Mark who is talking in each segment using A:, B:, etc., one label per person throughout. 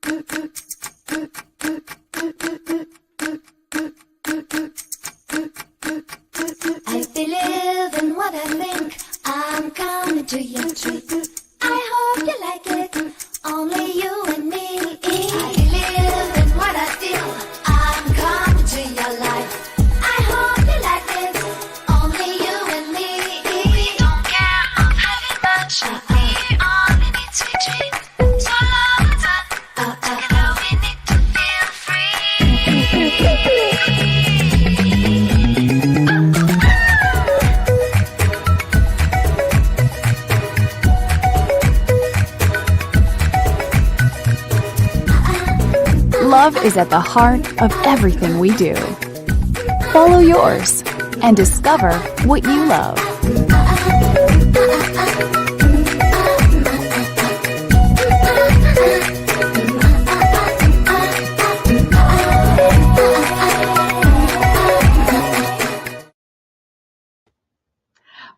A: I believe in what I think. I'm coming to your treat. I hope you like it. Only you and me. I believe in what I feel. I'm coming to your life. I hope you like it. Only you and me. We don't care of having much. We only need sweet dreams. So love and fun. Together we need to feel free.
B: Love is at the heart of everything we do. Follow yours and discover what you love.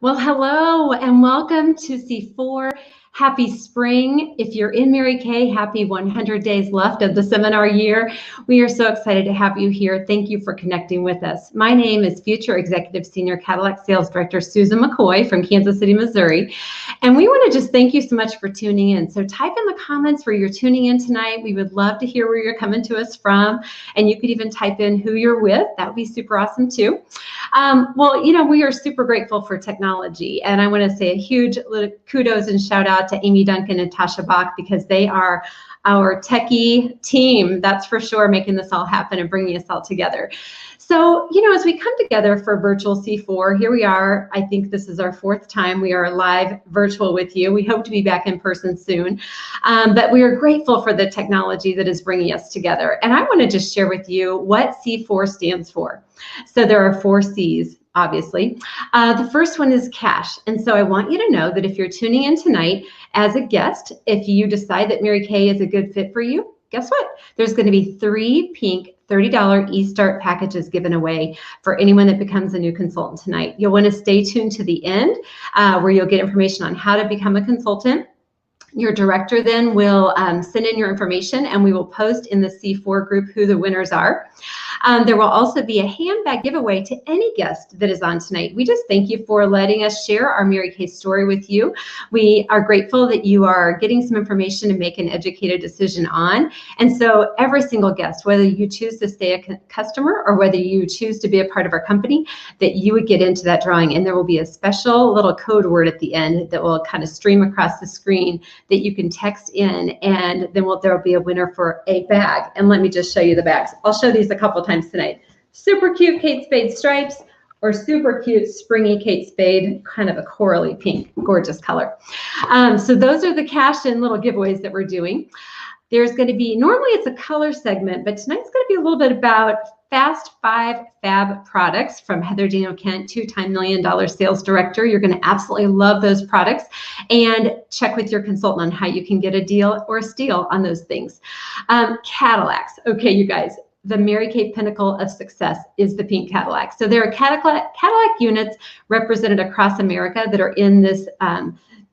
C: Well, hello and welcome to C4. Happy spring. If you're in Mary Kay, happy 100 days left of the seminar year. We are so excited to have you here. Thank you for connecting with us. My name is future Executive Senior Cadillac Sales Director Susan McCoy from Kansas City, Missouri. And we want to just thank you so much for tuning in. So type in the comments where you're tuning in tonight. We would love to hear where you're coming to us from. And you could even type in who you're with. That would be super awesome too. Well, you know, we are super grateful for technology. And I want to say a huge kudos and shout out to Amy Duncan and Tasha Bach, because they are our techie team, that's for sure, making this all happen and bringing us all together. So, you know, as we come together for virtual C4, here we are. I think this is our fourth time we are live virtual with you. We hope to be back in person soon, but we are grateful for the technology that is bringing us together. And I want to just share with you what C4 stands for. So there are 4 C's. Obviously. The first one is cash. And so I want you to know that if you're tuning in tonight as a guest, if you decide that Mary Kay is a good fit for you, guess what? There's going to be 3 pink $30 eStart packages given away for anyone that becomes a new consultant tonight. You'll want to stay tuned to the end where you'll get information on how to become a consultant. Your director then will send in your information and we will post in the C4 group who the winners are. There will also be a handbag giveaway to any guest that is on tonight. We just thank you for letting us share our Mary Kay story with you. We are grateful that you are getting some information to make an educated decision on. And so every single guest, whether you choose to stay a customer or whether you choose to be a part of our company, that you would get into that drawing. And there will be a special little code word at the end that will kind of stream across the screen that you can text in, and then there will be a winner for a bag. And let me just show you the bags. I'll show these a couple times tonight. Super cute Kate Spade stripes, or super cute springy Kate Spade, kind of a corally pink, gorgeous color. So those are the cash and little giveaways that we're doing. There's going to be, normally it's a color segment, but tonight's going to be a little bit about Fast 5 Fab products from Heather Daniel Kent, 2-time $1 million sales director. You're going to absolutely love those products, and check with your consultant on how you can get a deal or a steal on those things. Cadillacs. Okay, you guys, the Mary Kay pinnacle of success is the pink Cadillac. So there are Cadillac units represented across America that are in this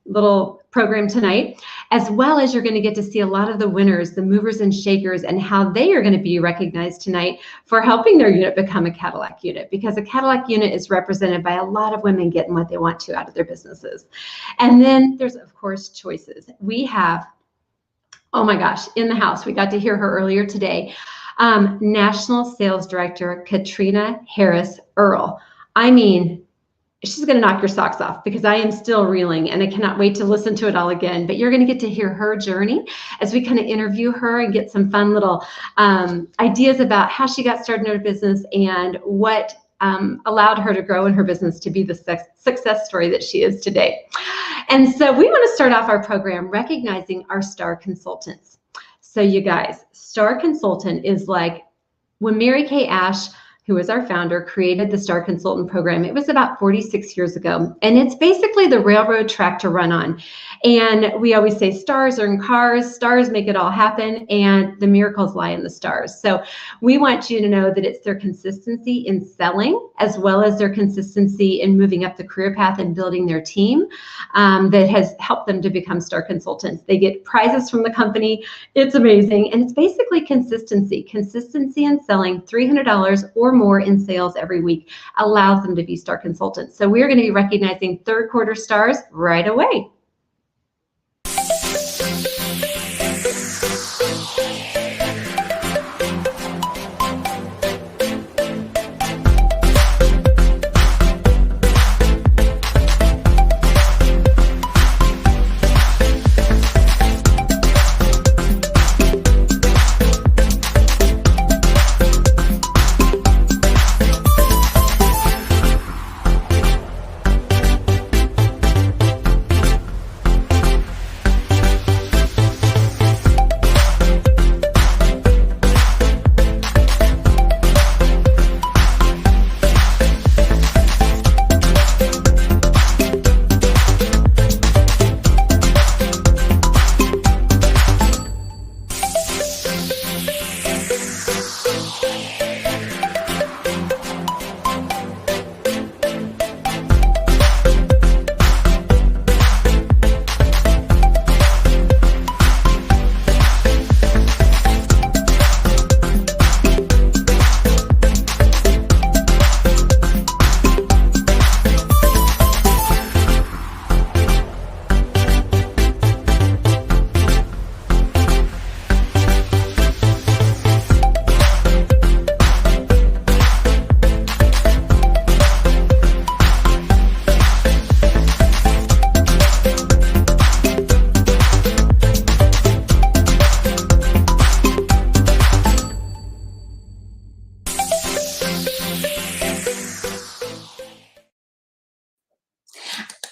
C: little program tonight, as well as you're going to get to see a lot of the winners, the movers and shakers, and how they are going to be recognized tonight for helping their unit become a Cadillac unit, because a Cadillac unit is represented by a lot of women getting what they want to out of their businesses. And then there's, of course, choices. We have, oh my gosh, in the house, we got to hear her earlier today, National Sales Director Katrina Harris Earl. I mean, she's going to knock your socks off, because I am still reeling and I cannot wait to listen to it all again. But you're going to get to hear her journey as we kind of interview her and get some fun little ideas about how she got started in her business and what allowed her to grow in her business to be the success story that she is today. And so we want to start off our program recognizing our star consultants. So you guys, star consultant is like when Mary Kay Ash who is our founder, created the Star Consultant program. It was about 46 years ago, and it's basically the railroad track to run on. And we always say stars are in cars, stars make it all happen, and the miracles lie in the stars. So we want you to know that it's their consistency in selling, as well as their consistency in moving up the career path and building their team, that has helped them to become Star Consultants. They get prizes from the company. It's amazing. And it's basically consistency in selling. $300 or more in sales every week allows them to be Star Consultants. So we're going to be recognizing third quarter stars right away.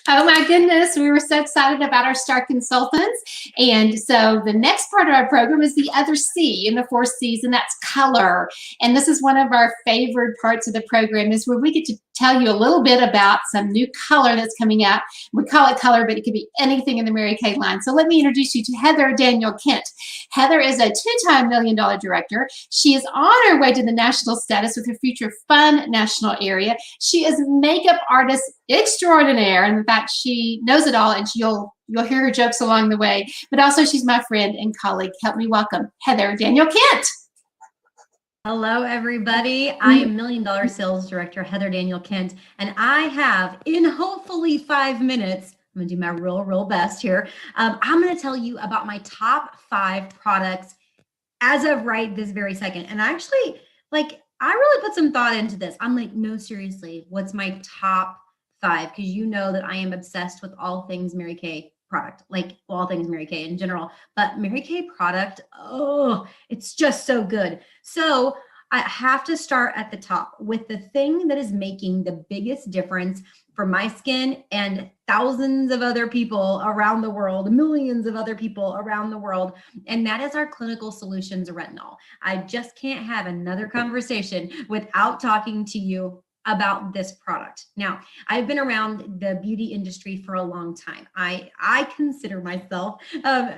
D: Oh my goodness, we were so excited about our Star Consultants. And so the next part of our program is the other C in the 4 C's, and that's color. And this is one of our favorite parts of the program, is where we get to tell you a little bit about some new color that's coming out. We call it color, but it could be anything in the Mary Kay line. So let me introduce you to Heather Daniel Kent. Heather is a 2-time $1 million director. She is on her way to the national status with her Future Fun national area. She is makeup artist extraordinaire. In fact, she knows it all, and you'll hear her jokes along the way. But also, she's my friend and colleague. Help me welcome Heather Daniel Kent.
E: Hello, everybody. I am $1 Million Sales Director Heather Daniel Kent, and I have, in hopefully 5 minutes, I'm going to do my real best here. I'm going to tell you about my top 5 products as of right this very second. And actually, I really put some thought into this. I'm like, no, seriously, what's my top 5? Because you know that I am obsessed with all things Mary Kay product, like all things Mary Kay in general, but Mary Kay product, oh, it's just so good. So I have to start at the top with the thing that is making the biggest difference for my skin and thousands of other people around the world, millions of other people around the world, and that is our Clinical Solutions retinol. I just can't have another conversation without talking to you about this product. Now, I've been around the beauty industry for a long time. I consider myself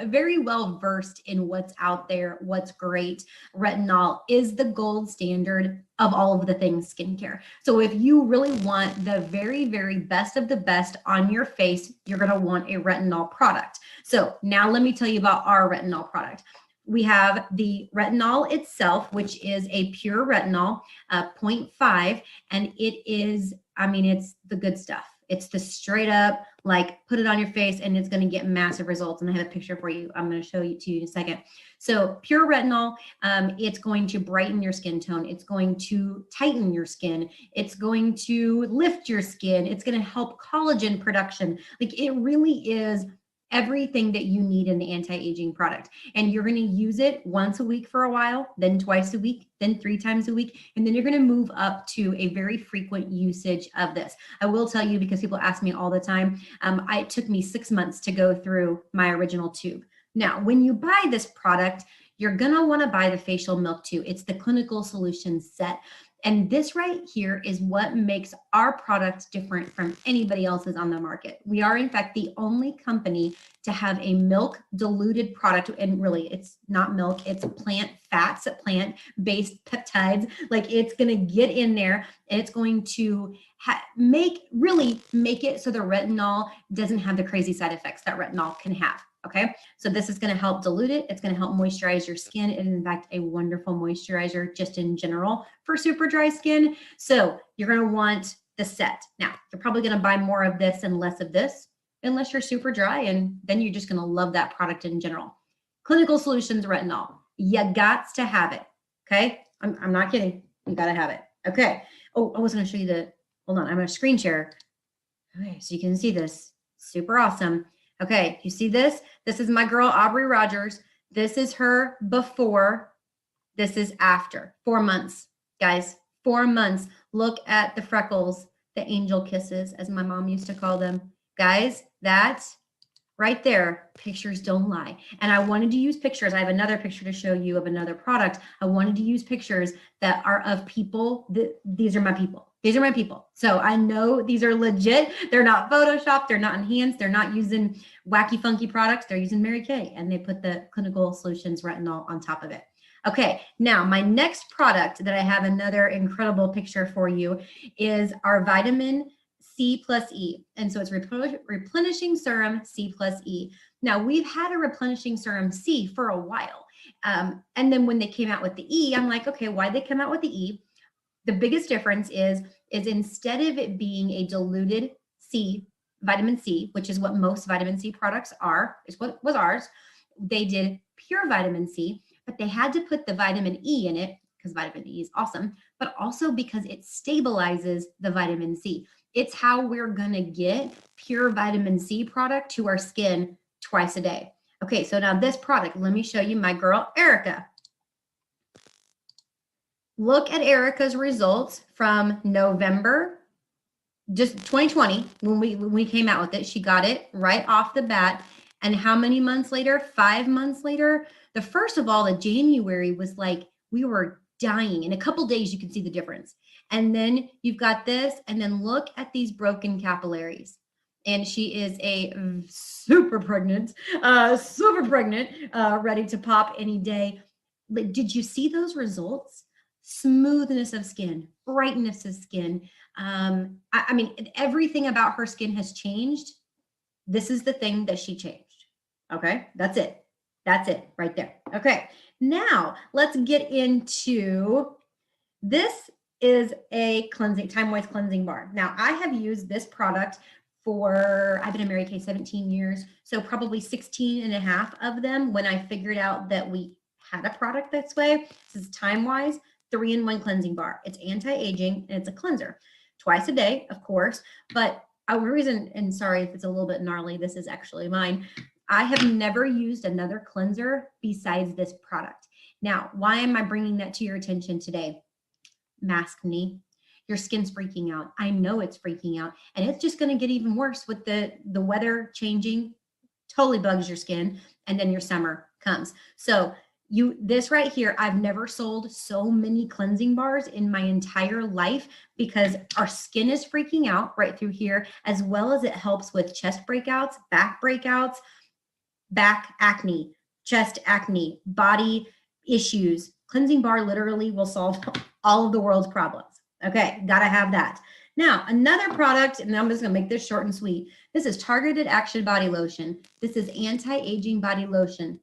E: very well versed in what's out there, what's great. Retinol is the gold standard of all of the things skincare. So if you really want the very best of the best on your face, you're gonna want a retinol product. So now let me tell you about our retinol product. We have the retinol itself, which is a pure retinol, 0.5, and it is, it's the good stuff. It's the straight up, put it on your face and it's going to get massive results. And I have a picture for you. I'm going to show you to you in a second. So pure retinol, it's going to brighten your skin tone. It's going to tighten your skin. It's going to lift your skin. It's going to help collagen production. It really is everything that you need in the anti-aging product. And you're going to use it once a week for a while, then twice a week, then 3 times a week. And then you're going to move up to a very frequent usage of this. I will tell you, because people ask me all the time, it took me 6 months to go through my original tube. Now, when you buy this product, you're going to want to buy the facial milk too. It's the Clinical Solutions set. And this right here is what makes our product different from anybody else's on the market. We are, in fact, the only company to have a milk diluted product. And really, it's not milk, it's plant fats, plant-based peptides. Like, it's going to get in there and it's going to really make it so the retinol doesn't have the crazy side effects that retinol can have. Okay, so this is going to help dilute it. It's going to help moisturize your skin. It is, in fact, a wonderful moisturizer just in general for super dry skin. So you're going to want the set. Now, you're probably going to buy more of this and less of this, unless you're super dry, and then you're just going to love that product in general. Clinical Solutions Retinol. You got to have it. Okay, I'm not kidding. You got to have it. Okay. Oh, I was going to show you hold on. I'm going to screen share. Okay, so you can see this. Super awesome. Okay, you see this? This is my girl, Aubrey Rogers. This is her before. This is after. 4 months, guys, 4 months. Look at the freckles, the angel kisses, as my mom used to call them. Guys, that's right there. Pictures don't lie. And I wanted to use pictures. I have another picture to show you of another product. I wanted to use pictures that are of people. These are my people. These are my people. So I know these are legit. They're not Photoshopped. They're not enhanced. They're not using wacky, funky products. They're using Mary Kay, and they put the Clinical Solutions Retinol on top of it. Okay, now my next product that I have another incredible picture for you is our vitamin C plus E. And so it's replenishing serum C plus E. Now, we've had a replenishing serum C for a while. And then when they came out with the E, I'm like, okay, why'd they come out with the E? The biggest difference is instead of it being a diluted vitamin C, which is what most vitamin C products are, is what was ours, they did pure vitamin C, but they had to put the vitamin E in it because vitamin E is awesome, but also because it stabilizes the vitamin C. It's how we're gonna get pure vitamin C product to our skin twice a day. Okay, so now this product, let me show you my girl, Erica. Look at Erica's results from November, just 2020, when we came out with it. She got it right off the bat. And how many months later? 5 months later. The first of all, the January was like, we were dying. In a couple days, you can see the difference. And then you've got this, and then look at these broken capillaries. And she is a super pregnant, ready to pop any day. Did you see those results? Smoothness of skin, brightness of skin. I mean, everything about her skin has changed. This is the thing that she changed. Okay, that's it. That's it right there. Okay, now let's get into this. Is a time-wise cleansing bar. Now, I have used this product I've been in Mary Kay 17 years, so probably 16 and a half of them when I figured out that we had a product this way. This is time-wise 3-in-1 cleansing bar. It's anti-aging and it's a cleanser. Twice a day, of course, but a reason, and sorry if it's a little bit gnarly, this is actually mine. I have never used another cleanser besides this product. Now, why am I bringing that to your attention today? Mask me. Your skin's freaking out. I know it's freaking out, and it's just going to get even worse with the weather changing. Totally bugs your skin, and then your summer comes. So this right here, I've never sold so many cleansing bars in my entire life because our skin is freaking out right through here, as well as it helps with chest breakouts, back acne, chest acne, body issues. Cleansing bar literally will solve all of the world's problems. Okay, gotta have that. Now, another product, and I'm just gonna make this short and sweet. This is Targeted Action Body Lotion. This is anti-aging body lotion.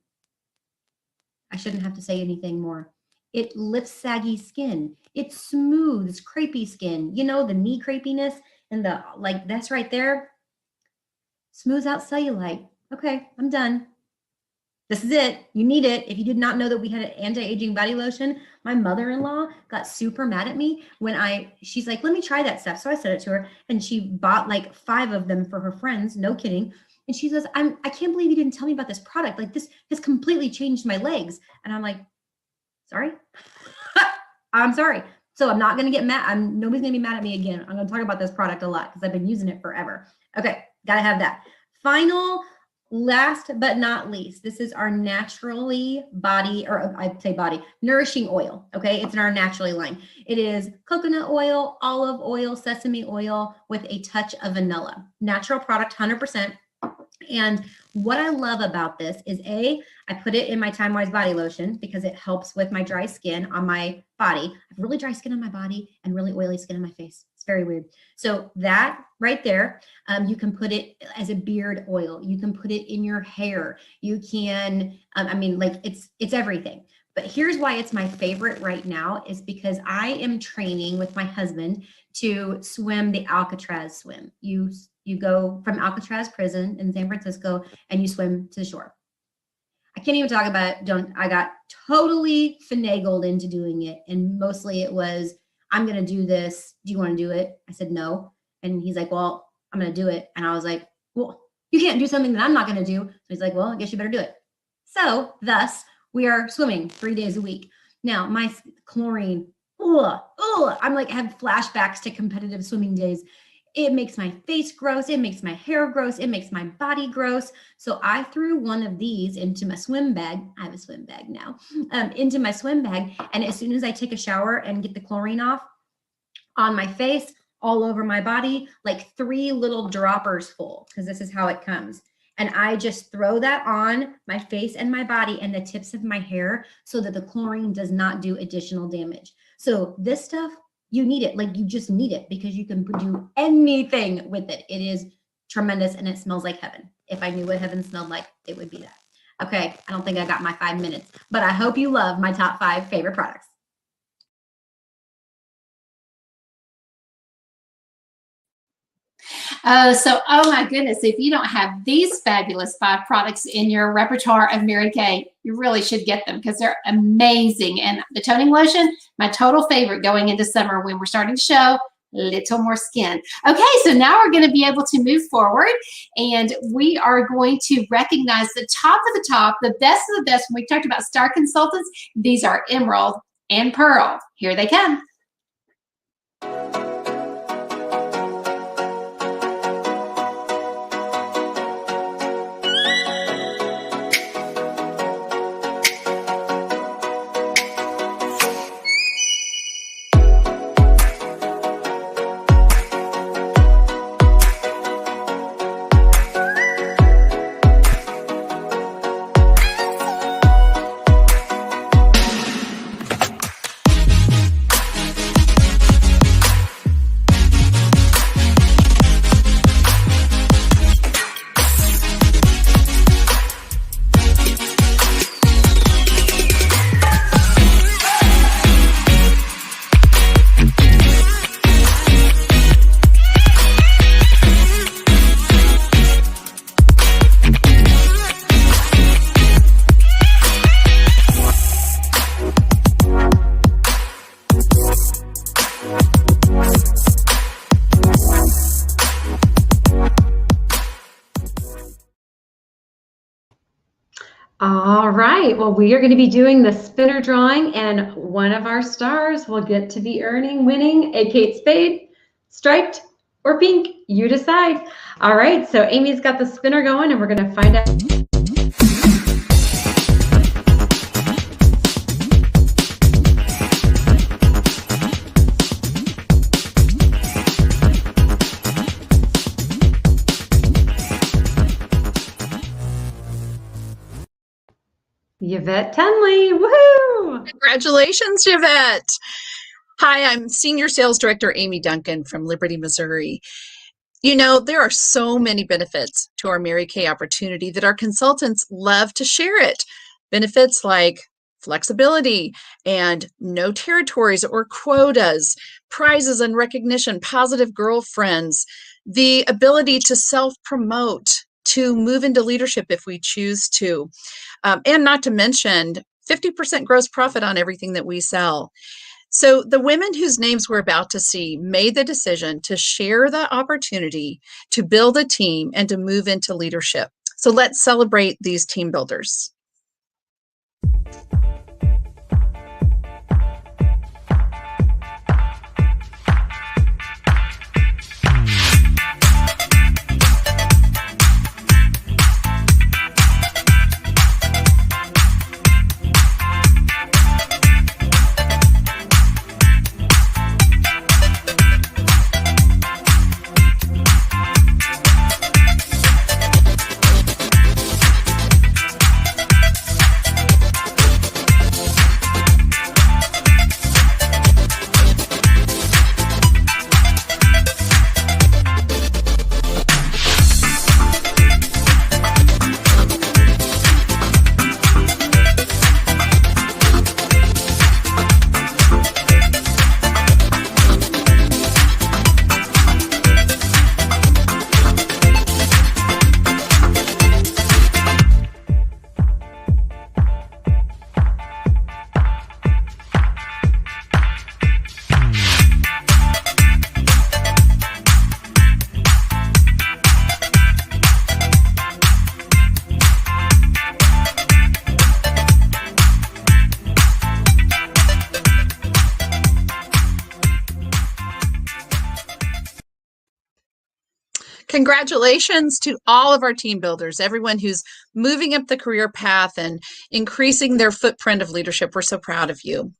E: I shouldn't have to say anything more. It lifts saggy skin. It smooths crepey skin. You know, the knee crepiness and that's right there. Smooths out cellulite. Okay, I'm done. This is it. You need it. If you did not know that we had an anti-aging body lotion, my mother-in-law got super mad at me when she's like, let me try that stuff. So I said it to her, and she bought like 5 of them for her friends. No kidding. And she says, I can't believe you didn't tell me about this product. Like, this has completely changed my legs. And I'm like, sorry. I'm sorry. So I'm not going to get mad. Nobody's going to be mad at me again. I'm going to talk about this product a lot because I've been using it forever. Okay. Got to have that. Final last but not least, this is our naturally nourishing oil. Okay. It's in our naturally line. It is coconut oil, olive oil, sesame oil with a touch of vanilla. Natural product, 100%. And what I love about this is I put it in my Time Wise body lotion because it helps with my dry skin on my body. I have really dry skin on my body and really oily skin on my face. It's very weird. So that right there, you can put it as a beard oil. You can put it in your hair. You can, it's everything. But here's why it's my favorite right now is because I am training with my husband to swim the Alcatraz swim. You go from Alcatraz prison in San Francisco and you swim to the shore. I can't even talk about it. I got totally finagled into doing it. And mostly it was, I'm going to do this. Do you want to do it? I said, no. And he's like, well, I'm going to do it. And I was like, well, you can't do something that I'm not going to do. So he's like, well, I guess you better do it. So thus we are swimming 3 days a week. Now my chlorine, I'm like, I have flashbacks to competitive swimming days. It makes my face gross. It makes my hair gross. It makes my body gross. So I threw one of these into my swim bag. I have a swim bag now, into my swim bag. And as soon as I take a shower and get the chlorine off on my face, all over my body, like 3 little droppers full, because this is how it comes. And I just throw that on my face and my body and the tips of my hair so that the chlorine does not do additional damage. So this stuff, you need it. Like you just need it because you can do anything with it. It is tremendous and it smells like heaven. If I knew what heaven smelled like, it would be that. Okay, I don't think I got my 5 minutes, but I hope you love my top 5 favorite products.
D: Oh my goodness, if you don't have these fabulous 5 products in your repertoire of Mary Kay, you really should get them because they're amazing. And the toning lotion, my total favorite going into summer when we're starting to show little more skin. Okay, so now we're going to be able to move forward and we are going to recognize the top of the top, the best of the best. When we talked about star consultants, these are Emerald and Pearl. Here they come.
C: All right, well, we are going to be doing the spinner drawing, and one of our stars will get to be winning a Kate Spade, striped or pink. You decide. All right, so Amy's got the spinner going, and we're going to find out. Yvette Tenley, woohoo!
F: Congratulations, Yvette. Hi, I'm Senior Sales Director Amy Duncan from Liberty, Missouri. You know, there are so many benefits to our Mary Kay opportunity that our consultants love to share it. Benefits like flexibility and no territories or quotas, prizes and recognition, positive girlfriends, the ability to self-promote, to move into leadership if we choose to, and not to mention 50% gross profit on everything that we sell. So the women whose names we're about to see made the decision to share the opportunity to build a team and to move into leadership. So let's celebrate these team builders. Congratulations to all of our team builders, everyone who's moving up the career path and increasing their footprint of leadership. We're so proud of you.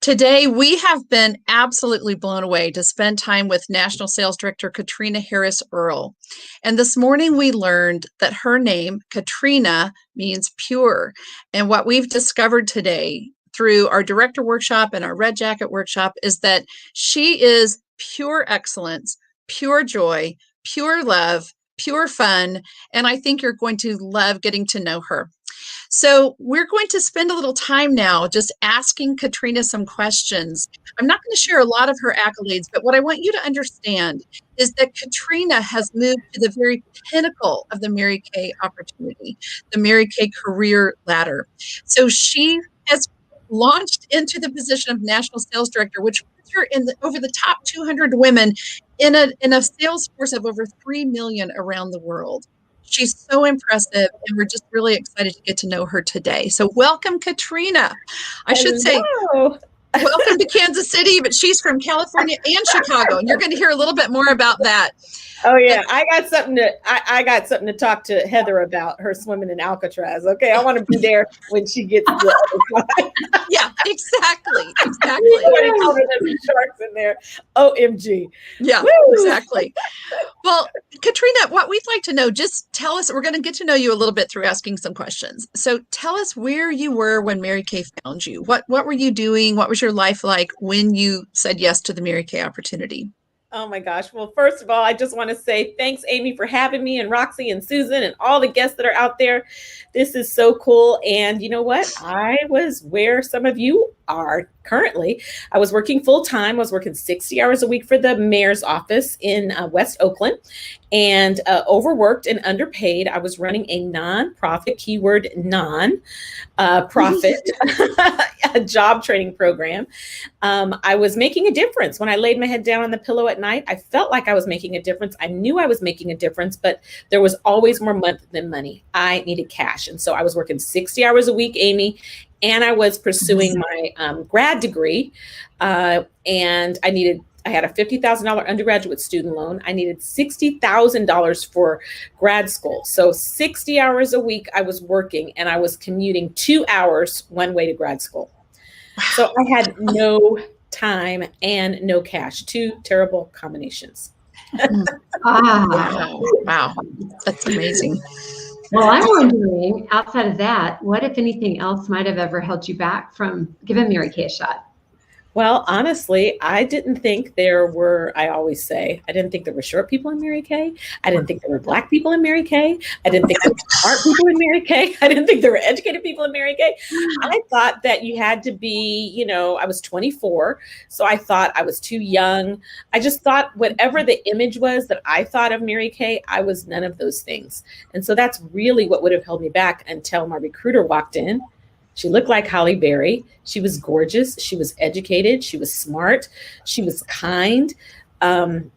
F: Today, we have been absolutely blown away to spend time with National Sales Director Katrina Harris Earl. And this morning, we learned that her name, Katrina, means pure. And what we've discovered today through our director workshop and our Red Jacket workshop is that she is pure excellence, pure joy, pure love, pure fun, and I think you're going to love getting to know her. So we're going to spend a little time now just asking Katrina some questions. I'm not going to share a lot of her accolades, but what I want you to understand is that Katrina has moved to the very pinnacle of the Mary Kay opportunity, the Mary Kay career ladder. So she has launched into the position of National Sales Director, which puts her in over the top 200 women in a sales force of over 3 million around the world. She's so impressive, and we're just really excited to get to know her today. So welcome, Katrina. I should say welcome to Kansas City, but she's from California and Chicago, and you're going to hear a little bit more about that.
G: Oh yeah, I got something to talk to Heather about, her swimming in Alcatraz. Okay, I want to be there when she gets to the other side.
F: Yeah, exactly.
G: There's sharks in there. OMG.
F: Yeah,
G: Woo!
F: Exactly. Well, Katrina, what we'd like to know, just tell us, we're going to get to know you a little bit through asking some questions. So tell us where you were when Mary Kay found you. What were you doing? What was your life like when you said yes to the Mary Kay opportunity?
G: Oh my gosh. Well, first of all, I just want to say thanks, Amy, for having me, and Roxy and Susan and all the guests that are out there. This is so cool. And you know what? I was where some of you are currently. I was working full time. I was working 60 hours a week for the mayor's office in West Oakland, and overworked and underpaid. I was running a nonprofit, keyword non-profit, a job training program. I was making a difference. When I laid my head down on the pillow at night, I felt like I was making a difference. I knew I was making a difference, but there was always more money than money. I needed cash. And so I was working 60 hours a week, Amy, and I was pursuing my grad degree. And I had a $50,000 undergraduate student loan. I needed $60,000 for grad school. So 60 hours a week I was working, and I was commuting 2 hours one way to grad school. So I had no time and no cash. Two terrible combinations.
F: Wow. That's amazing.
C: Well, I'm wondering, outside of that, what, if anything else, might have ever held you back from giving Mary Kay a shot?
G: Well, honestly, I didn't think I always say, I didn't think there were short people in Mary Kay. I didn't think there were Black people in Mary Kay. I didn't think there were smart people in Mary Kay. I didn't think there were educated people in Mary Kay. I thought that you had to be, I was 24, so I thought I was too young. I just thought whatever the image was that I thought of Mary Kay, I was none of those things. And so that's really what would have held me back until my recruiter walked in. She looked like Holly Berry. She was gorgeous. She was educated. She was smart. She was kind. And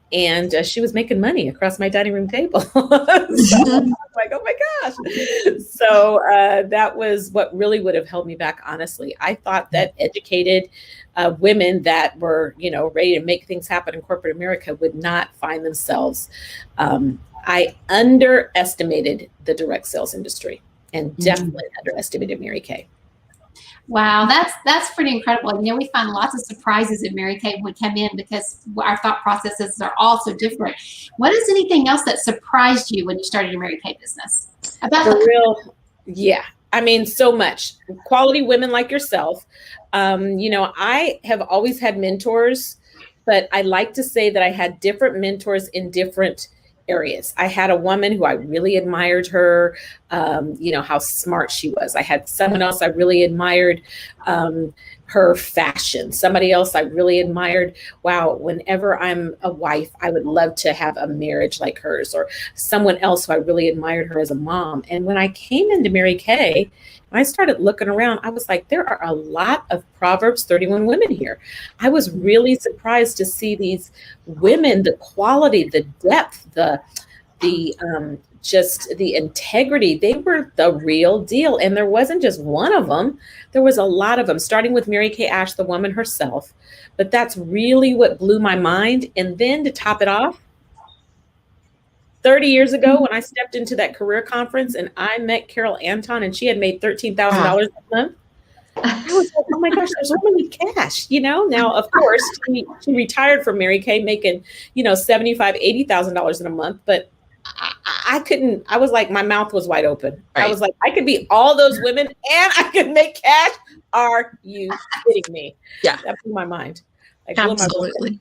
G: she was making money across my dining room table. So I was like, oh my gosh. So that was what really would have held me back, honestly. I thought that educated women that were, ready to make things happen in corporate America would not find themselves. I underestimated the direct sales industry, and definitely underestimated Mary Kay.
D: Wow, that's pretty incredible. We find lots of surprises in Mary Kay when we come in because our thought processes are all so different. What is anything else that surprised you when you started your Mary Kay business?
G: So much. Quality women like yourself. I have always had mentors, but I like to say that I had different mentors in different areas. I had a woman who I really admired her, how smart she was. I had someone else I really admired, her fashion. Somebody else I really admired. Wow, whenever I'm a wife, I would love to have a marriage like hers. Or someone else who I really admired her as a mom. And when I came into Mary Kay, when I started looking around, I was like, there are a lot of Proverbs 31 women here. I was really surprised to see these women, the quality, the depth, the integrity. They were the real deal. And there wasn't just one of them. There was a lot of them, starting with Mary Kay Ash, the woman herself. But that's really what blew my mind. And then to top it off, 30 years ago when I stepped into that career conference and I met Carol Anton and she had made $13,000 a month. I was like, oh my gosh, there's a woman with cash, Now, of course, she retired from Mary Kay making, $75,000, $80,000 in a month. But I couldn't, I was like, my mouth was wide open.
F: Right.
G: I was like, I could be all those women and I could make cash. Are you kidding me?
F: Yeah.
G: That blew my mind.
F: Absolutely.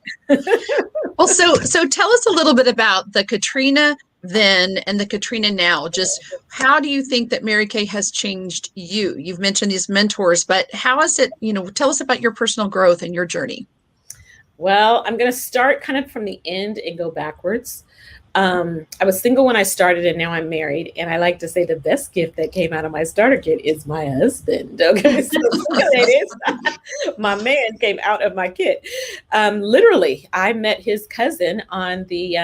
F: Well, so tell us a little bit about the Katrina then and the Katrina now. Just how do you think that Mary Kay has changed you? You've mentioned these mentors, but how is it, tell us about your personal growth and your journey.
G: Well, I'm going to start kind of from the end and go backwards. I was single when I started and now I'm married. And I like to say the best gift that came out of my starter kit is my husband. Okay, so ladies, my man came out of my kit. Literally, I met his cousin on the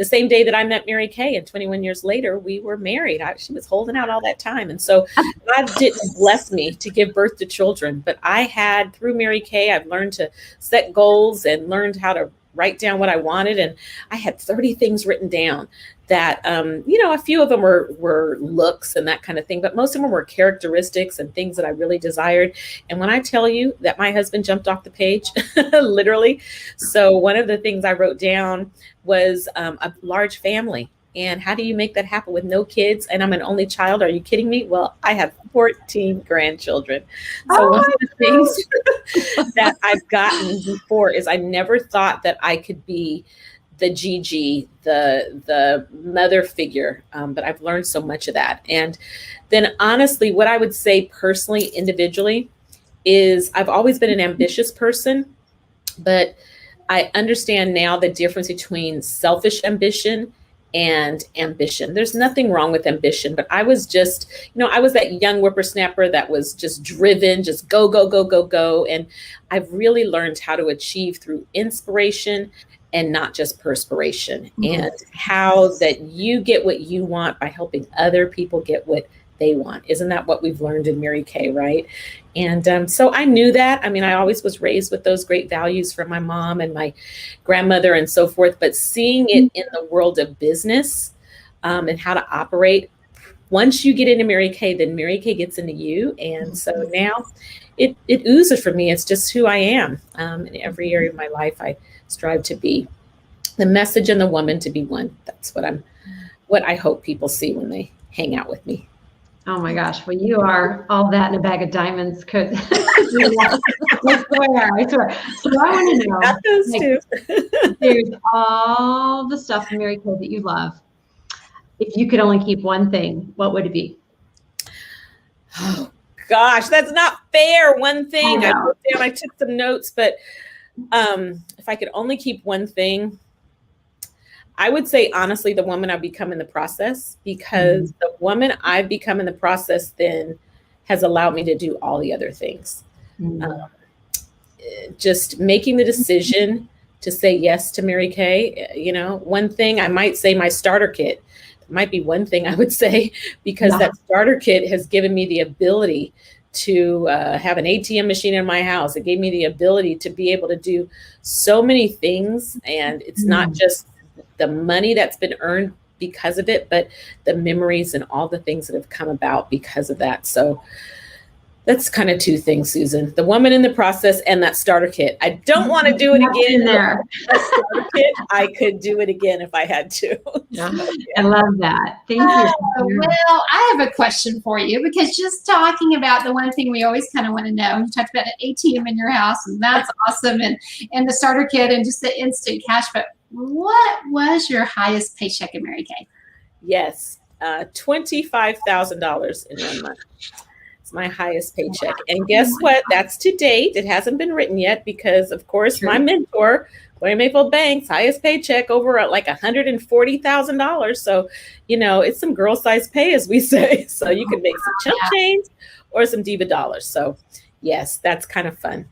G: same day that I met Mary Kay, and 21 years later, we were married. She was holding out all that time. And so God didn't bless me to give birth to children, but I had, through Mary Kay, I've learned to set goals and learned how to write down what I wanted. And I had 30 things written down that, a few of them were looks and that kind of thing, but most of them were characteristics and things that I really desired. And when I tell you that my husband jumped off the page, literally. So one of the things I wrote down was a large family. And how do you make that happen with no kids? And I'm an only child. Are you kidding me? Well, I have 14 grandchildren. So one of the things that I've gotten before is I never thought that I could be the Gigi, the mother figure. But I've learned so much of that. And then honestly, what I would say personally, individually, is I've always been an ambitious person, but I understand now the difference between selfish ambition and ambition. There's nothing wrong with ambition, but I was just, I was that young whippersnapper that was just driven, just go, go, go, go, go. And I've really learned how to achieve through inspiration and not just perspiration, and how that you get what you want by helping other people get what they want. Isn't that what we've learned in Mary Kay, right? And so I knew that. I mean, I always was raised with those great values from my mom and my grandmother and so forth, but seeing it in the world of business and how to operate, once you get into Mary Kay, then Mary Kay gets into you. And so now it oozes for me. It's just who I am. In every area of my life, I strive to be the message and the woman to be one. That's what I hope people see when they hang out with me.
C: Oh my gosh. Well, you are all that in a bag of diamonds. I swear. So I want to know,
G: Got those too.
C: there's all the stuff in Mary Kay that you love. If you could only keep one thing, what would it be?
G: Oh gosh, that's not fair. One thing. I took some notes, but if I could only keep one thing, I would say, honestly, the woman I've become in the process, because the woman I've become in the process then has allowed me to do all the other things. Just making the decision to say yes to Mary Kay. One thing I might say, my starter kit might be one thing I would say, because that starter kit has given me the ability to have an ATM machine in my house. It gave me the ability to be able to do so many things. And it's not just the money that's been earned because of it, but the memories and all the things that have come about because of that. So that's kind of two things, Susan. The woman in the process and that starter kit. I don't want to do it again. That starter kit, I could do it again if I had to.
C: I love that. Thank you.
D: Well, I have a question for you, because just talking about the one thing we always kind of want to know, you talked about an ATM in your house, and that's awesome, and the starter kit and just the instant cash, but what was your highest paycheck in Mary Kay?
G: Yes, $25,000 in 1 month. It's my highest paycheck. And guess what? That's to date. It hasn't been written yet because, of course, my mentor, Gloria Mayfield Banks, highest paycheck over at like $140,000. So, it's some girl size pay, as we say. So you can make some chump change or some diva dollars. So yes, that's kind of fun.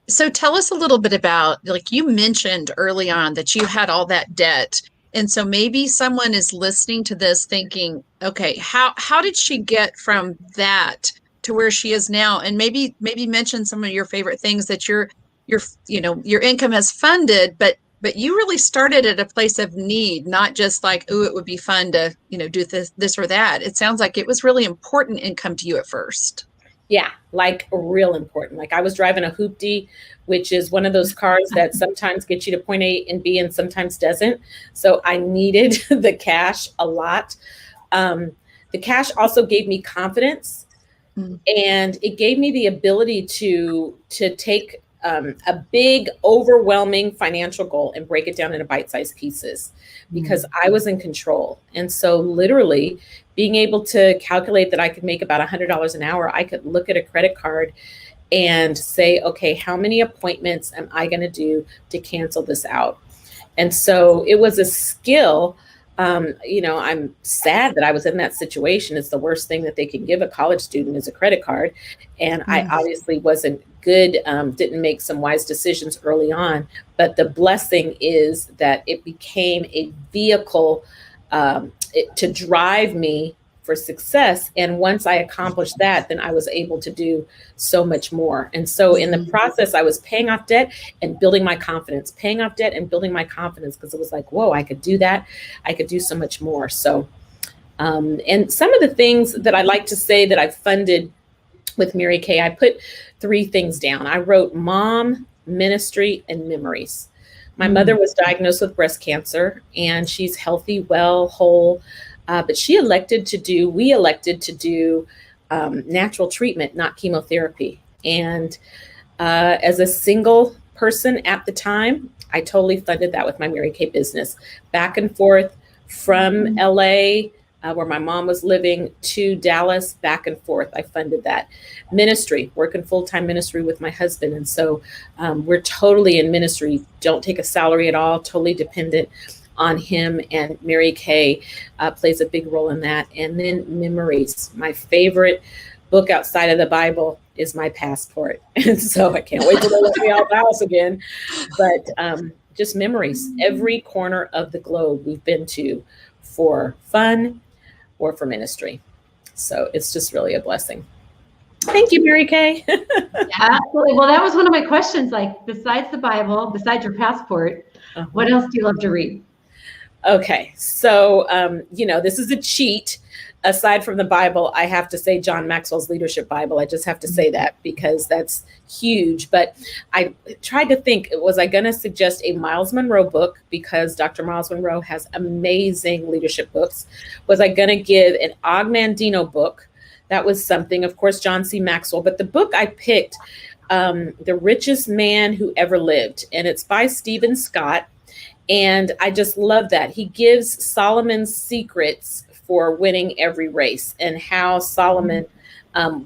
F: So tell us a little bit about, like you mentioned early on that you had all that debt. And so maybe someone is listening to this thinking, okay, how did she get from that to where she is now? And maybe mention some of your favorite things that your income has funded, but But you really started at a place of need, not just like, oh, it would be fun to, do this or that. It sounds like it was really important income to you at first.
G: Yeah, like real important. Like I was driving a hoopty, which is one of those cars that sometimes gets you to point A and B and sometimes doesn't. So I needed the cash a lot. The cash also gave me confidence, and it gave me the ability to take a big, overwhelming financial goal and break it down into bite-sized pieces, because I was in control. And so literally being able to calculate that I could make about $100 an hour, I could look at a credit card and say, okay, how many appointments am I going to do to cancel this out? And so it was a skill. I'm sad that I was in that situation. It's the worst thing that they can give a college student is a credit card. And I obviously wasn't good, didn't make some wise decisions early on. But the blessing is that it became a vehicle to drive me for success. And once I accomplished that, then I was able to do so much more. And so in the process, I was paying off debt and building my confidence, paying off debt and building my confidence, because it was like, whoa, I could do that. I could do so much more. So, and some of the things that I like to say that I've funded with Mary Kay, I put 3 things down. I wrote mom, ministry, and memories. My mother was diagnosed with breast cancer, and she's healthy, well, whole. But we elected to do natural treatment, not chemotherapy. And as a single person at the time, I totally funded that with my Mary Kay business. Back and forth from LA, where my mom was living, to Dallas, back and forth. I funded that. Ministry, working full-time ministry with my husband. And so we're totally in ministry, don't take a salary at all, totally dependent on him, and Mary Kay plays a big role in that. And then memories. My favorite book outside of the Bible is my passport. And so I can't wait till they let me out of the house again. But just memories. Every corner of the globe we've been to for fun or for ministry. So it's just really a blessing. Thank you, Mary Kay.
C: Absolutely. Well, that was one of my questions. Like, besides the Bible, besides your passport, what else do you love to read?
G: Okay, so, this is a cheat. Aside from the Bible, I have to say John Maxwell's Leadership Bible. I just have to say that because that's huge. But I tried to think, was I going to suggest a Miles Monroe book, because Dr. Miles Monroe has amazing leadership books? Was I going to give an Og Mandino book? That was something, of course, John C. Maxwell. But the book I picked, The Richest Man Who Ever Lived, and it's by Stephen Scott. And I just love that. He gives Solomon's secrets for winning every race, and how Solomon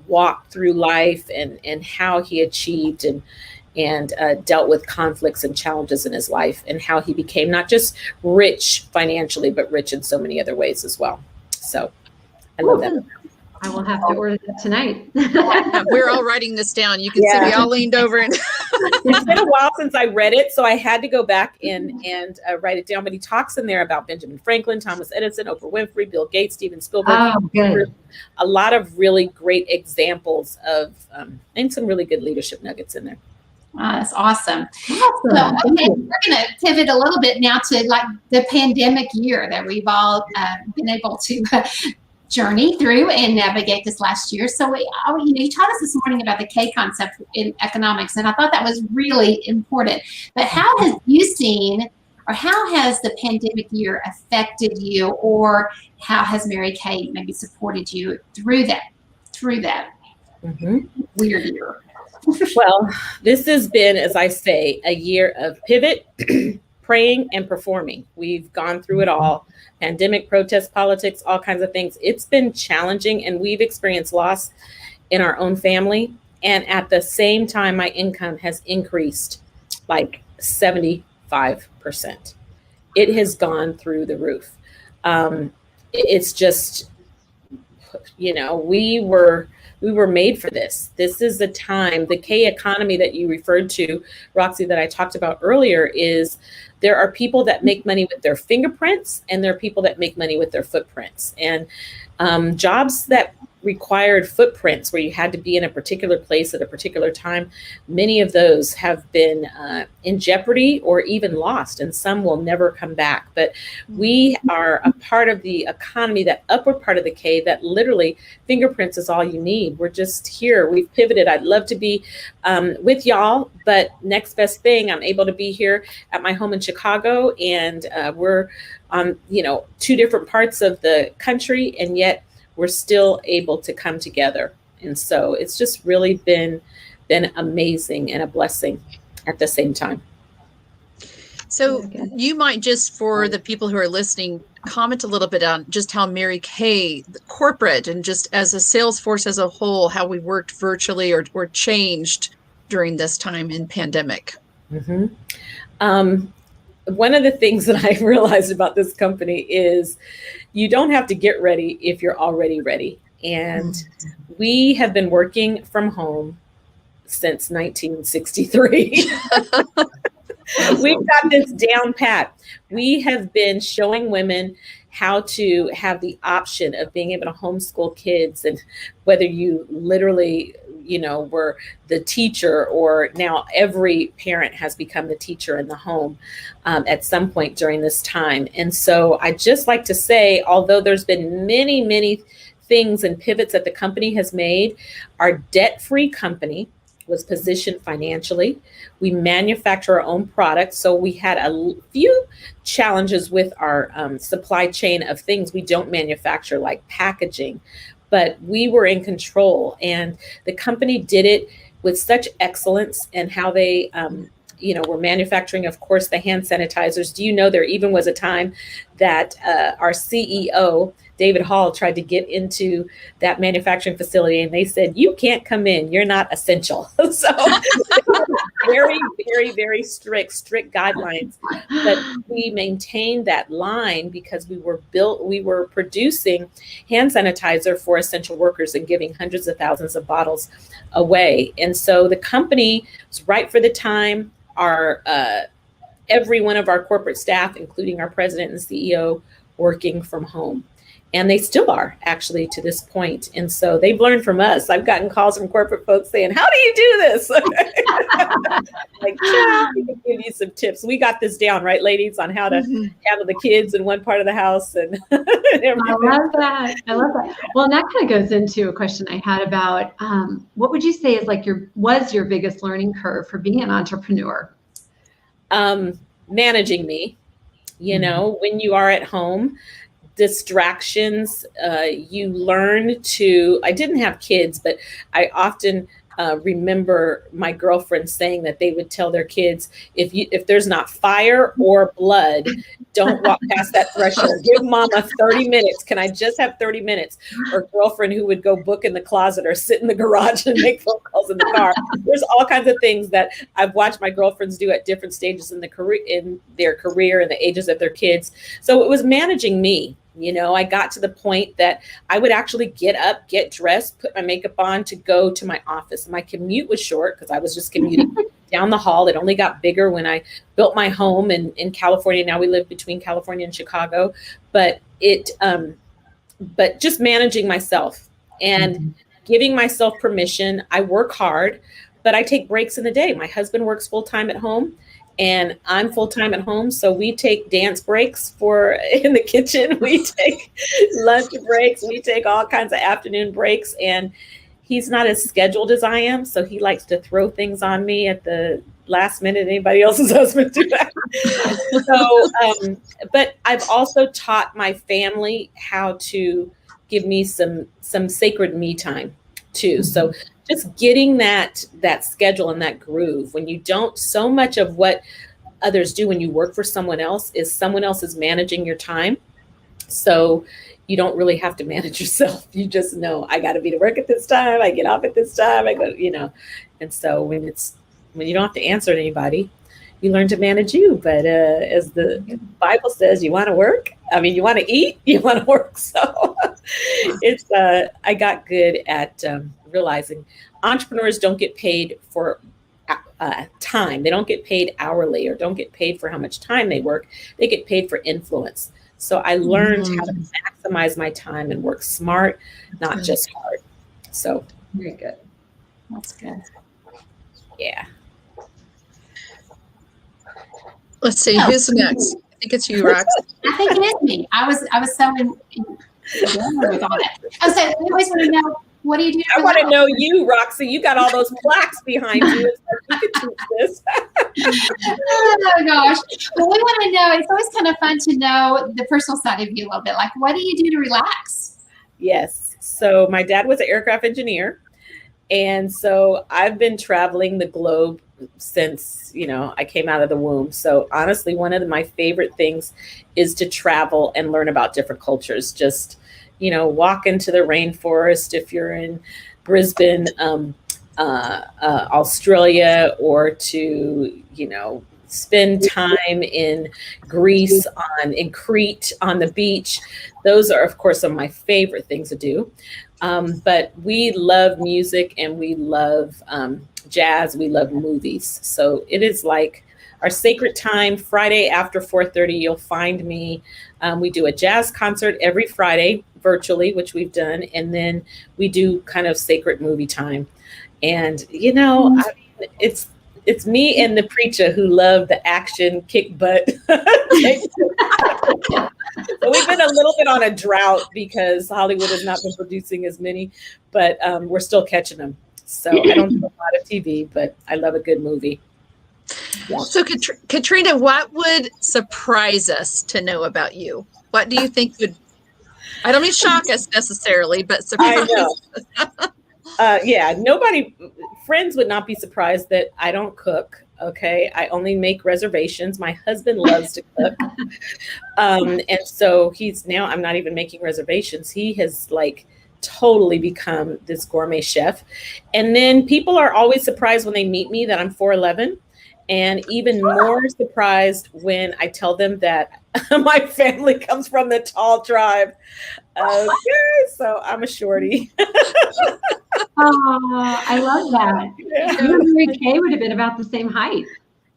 G: walked through life, and how he achieved and dealt with conflicts and challenges in his life, and how he became not just rich financially, but rich in so many other ways as well. So I love that.
C: I will have to order that tonight.
F: We're all writing this down. You can see we all leaned over. And
G: it's been a while since I read it, so I had to go back and write it down. But he talks in there about Benjamin Franklin, Thomas Edison, Oprah Winfrey, Bill Gates, Steven Spielberg.
C: Good.
G: A lot of really great examples of, and some really good leadership nuggets in there.
D: That's awesome. So, okay, we're going to pivot a little bit now to like the pandemic year that we've all been able to journey through and navigate this last year. So, you taught us this morning about the K concept in economics, and I thought that was really important. But how have you seen, or how has the pandemic year affected you, or how has Mary Kay maybe supported you through that weird year?
G: Well, this has been, as I say, a year of pivot, praying, and performing. We've gone through it all. Pandemic, protest, politics, all kinds of things. It's been challenging, and we've experienced loss in our own family. And at the same time, my income has increased like 75%. It has gone through the roof. It's just, we were made for this. This is the time. The K economy that you referred to, Roxy, that I talked about earlier, is there are people that make money with their fingerprints, and there are people that make money with their footprints. And jobs that required footprints, where you had to be in a particular place at a particular time, many of those have been in jeopardy or even lost, and some will never come back. But we are a part of the economy, that upward part of the K, that literally fingerprints is all you need. We're just here. We've pivoted. I'd love to be with y'all, but next best thing, I'm able to be here at my home in Chicago, and we're on, two different parts of the country, and yet we're still able to come together. And so it's just really been amazing and a blessing at the same time.
F: So you might, just for the people who are listening, comment a little bit on just how Mary Kay, the corporate, and just as a sales force as a whole, how we worked virtually or changed during this time in pandemic.
G: Mm-hmm. One of the things that I realized about this company is you don't have to get ready if you're already ready. And we have been working from home since 1963. We've got this down pat. We have been showing women how to have the option of being able to homeschool kids, and whether you literally were the teacher, or now every parent has become the teacher in the home at some point during this time. And so I just like to say, although there's been many, many things and pivots that the company has made, our debt-free company was positioned financially. We manufacture our own products. So we had a few challenges with our supply chain of things we don't manufacture, like packaging, but we were in control, and the company did it with such excellence in how they, were manufacturing, of course, the hand sanitizers. Do you know there even was a time that our CEO, David Hall, tried to get into that manufacturing facility, and they said, "You can't come in, you're not essential." So very, very, very strict guidelines. But we maintained that line because we were producing hand sanitizer for essential workers and giving hundreds of thousands of bottles away. And so the company was right for the time. Our every one of our corporate staff, including our president and CEO, working from home. And they still are, actually, to this point. And so they've learned from us. I've gotten calls from corporate folks saying, "How do you do this?" Like, yeah, we can give you some tips. We got this down, right, ladies, on how to handle the kids in one part of the house. And everything.
C: I love that. Well, and that kind of goes into a question I had about what would you say is like was your biggest learning curve for being an entrepreneur?
G: Managing me, when you are at home. Distractions, you learn to, I didn't have kids, but I often remember my girlfriends saying that they would tell their kids, if there's not fire or blood, don't walk past that threshold. Give mama 30 minutes. Can I just have 30 minutes? Or girlfriend who would go book in the closet or sit in the garage and make phone calls in the car. There's all kinds of things that I've watched my girlfriends do at different stages in their career and the ages of their kids. So it was managing me. I got to the point that I would actually get up, get dressed, put my makeup on to go to my office. My commute was short because I was just commuting down the hall. It only got bigger when I built my home in California. Now we live between California and Chicago, but just managing myself and giving myself permission. I work hard, but I take breaks in the day. My husband works full time at home, and I'm full time at home. So we take dance breaks in the kitchen. We take lunch breaks. We take all kinds of afternoon breaks. And he's not as scheduled as I am. So he likes to throw things on me at the last minute. Anybody else's husband do that? So, but I've also taught my family how to give me some sacred me time too. So just getting that schedule and that groove, when you don't, so much of what others do when you work for someone else is someone else is managing your time. So you don't really have to manage yourself. You just know, I got to be to work at this time. I get off at this time. I go, and so when you don't have to answer to anybody, you learn to manage you. But as the Bible says, you want to work. You want to eat, you want to work. So I got good at realizing entrepreneurs don't get paid for time. They don't get paid hourly or don't get paid for how much time they work. They get paid for influence. So I learned how to maximize my time and work smart, not just hard. So
C: Very good.
D: That's good.
G: yeah.
F: Let's see, who's next? I think it's you, Rox.
D: I think it is me. I was so with all that. I said, we always want to know, what do you do?
G: I want to know you, Roxy. You got all those plaques behind you. It's like, you can teach this.
D: Oh gosh. Well, we want to know, it's always kind of fun to know the personal side of you a little bit. Like, what do you do to relax?
G: Yes. So my dad was an aircraft engineer. And so I've been traveling the globe since, I came out of the womb. So honestly, one of my favorite things is to travel and learn about different cultures. Just, walk into the rainforest if you're in Brisbane, Australia, or to, spend time in Greece, in Crete, on the beach. Those are, of course, some of my favorite things to do. But we love music and we love jazz. We love movies. So it is like our sacred time. Friday after 4:30, you'll find me. We do a jazz concert every Friday virtually, which we've done. And then we do kind of sacred movie time. And, it's me and the preacher who love the action, kick butt. So we've been a little bit on a drought because Hollywood has not been producing as many, but we're still catching them. So I don't do a lot of TV, but I love a good movie. Yeah.
F: So Katrina, what would surprise us to know about you? What do you think would, I don't mean shock us necessarily, but surprise us? Friends would not be surprised that I don't cook. Okay. I only make reservations. My husband loves to cook. And so I'm not even making reservations. He has totally become this gourmet chef. And then people are always surprised when they meet me that I'm 4'11", and even more surprised when I tell them that my family comes from the tall tribe. So I'm a shorty.
C: Oh, I love that.
G: Yeah.
C: You and Mary Kay would have been about the same height.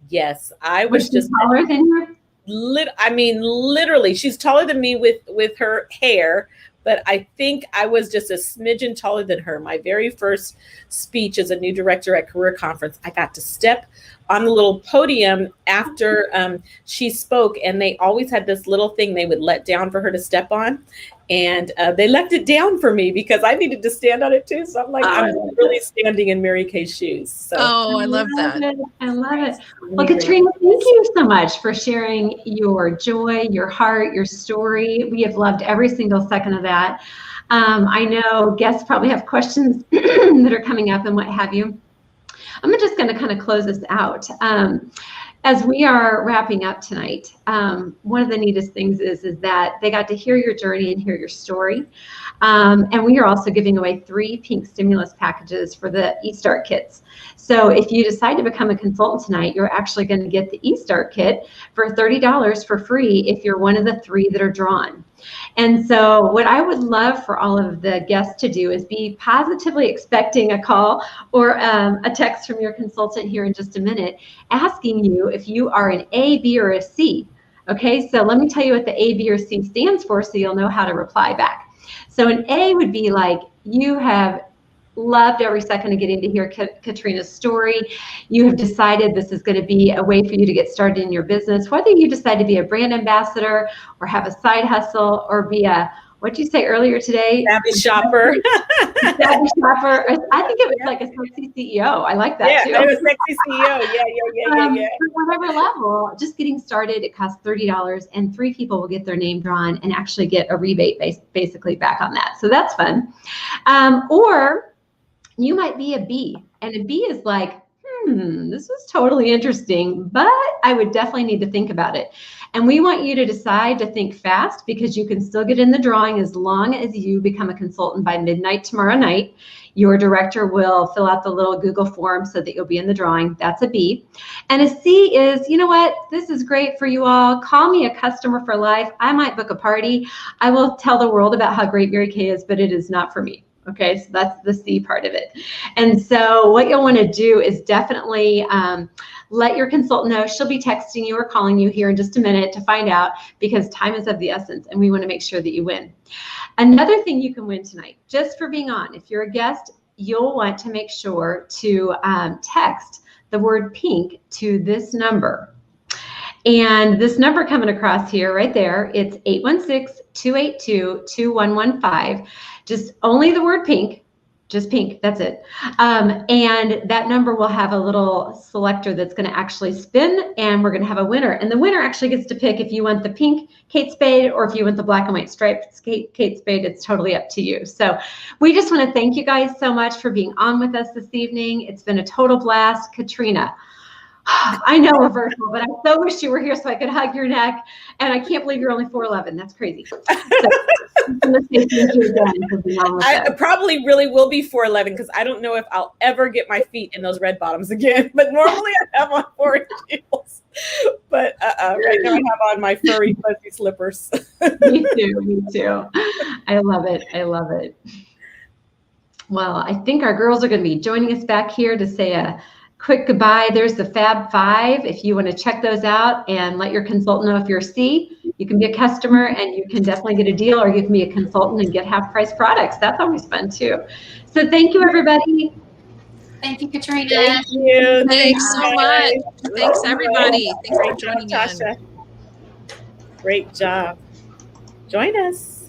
G: Yes, I was just
C: taller than you.
G: Literally, she's taller than me with her hair, but I think I was just a smidgen taller than her. My very first speech as a new director at Career Conference, I got to step on the little podium after she spoke, and they always had this little thing they would let down for her to step on. And they left it down for me because I needed to stand on it too. So I'm I'm really standing in Mary Kay's shoes. So.
F: Oh, I love that.
C: I love it. Well, Katrina, thank you so much for sharing your joy, your heart, your story. We have loved every single second of that. I know guests probably have questions that are coming up and what have you. I'm just going to kind of close this out. As we are wrapping up tonight, one of the neatest things is that they got to hear your journey and hear your story. And we are also giving away 3 pink stimulus packages for the eStart kits. So if you decide to become a consultant tonight, you're actually going to get the eStart kit for $30 for free if you're one of the 3 that are drawn. And so what I would love for all of the guests to do is be positively expecting a call or a text from your consultant here in just a minute, asking you if you are an A, B, or a C. Okay, so let me tell you what the A, B, or C stands for so you'll know how to reply back. So an A would be like, you have loved every second of getting to hear Katrina's story. You have decided this is going to be a way for you to get started in your business, whether you decide to be a brand ambassador or have a side hustle or be a, what'd you say earlier today?
G: Savvy shopper.
C: Savvy shopper. I think it was like a sexy CEO. I like that too.
G: Yeah, a sexy CEO. Yeah.
C: For whatever level, just getting started, it costs $30 and 3 people will get their name drawn and actually get a rebate basically back on that. So that's fun. Or you might be a B, and a B is like, this was totally interesting, but I would definitely need to think about it. And we want you to decide to think fast because you can still get in the drawing as long as you become a consultant by midnight tomorrow night. Your director will fill out the little Google form so that you'll be in the drawing. That's a B. And a C is, you know what? This is great for you all. Call me a customer for life. I might book a party. I will tell the world about how great Mary Kay is, but it is not for me. Okay, so that's the C part of it. And so what you'll want to do is definitely let your consultant know. She'll be texting you or calling you here in just a minute to find out, because time is of the essence and we want to make sure that you win. Another thing you can win tonight, just for being on, if you're a guest, you'll want to make sure to text the word pink to this number. And this number coming across here right there, it's 816-282-2115. Just only the word pink, just pink, that's it. And that number will have a little selector that's going to actually spin, and we're going to have a winner. And the winner actually gets to pick if you want the pink Kate Spade or if you want the black and white striped Kate Spade. It's totally up to you. So we just want to thank you guys so much for being on with us this evening. It's been a total blast. Katrina, I know we're virtual, but I so wish you were here so I could hug your neck. And I can't believe you're only 4'11". That's crazy. So, I'm gonna say thank you again for being on with
G: I
C: us.
G: probably really will be 4'11" because I don't know if I'll ever get my feet in those red bottoms again. But normally I have on 4 heels. But right now I have on my furry fuzzy slippers.
C: Me too. Me too. I love it. I love it. Well, I think our girls are going to be joining us back here to say a quick goodbye. There's the Fab 5. If you want to check those out and let your consultant know if you're a C, you can be a customer and you can definitely get a deal, or you can be a consultant and get half price products. That's always fun too. So thank you, everybody.
D: Thank you, Katrina.
G: Thank you.
F: Thanks so much. Thanks, everybody. Thanks for
G: Great job,
F: joining in.
G: Tasha. Great job. Join us.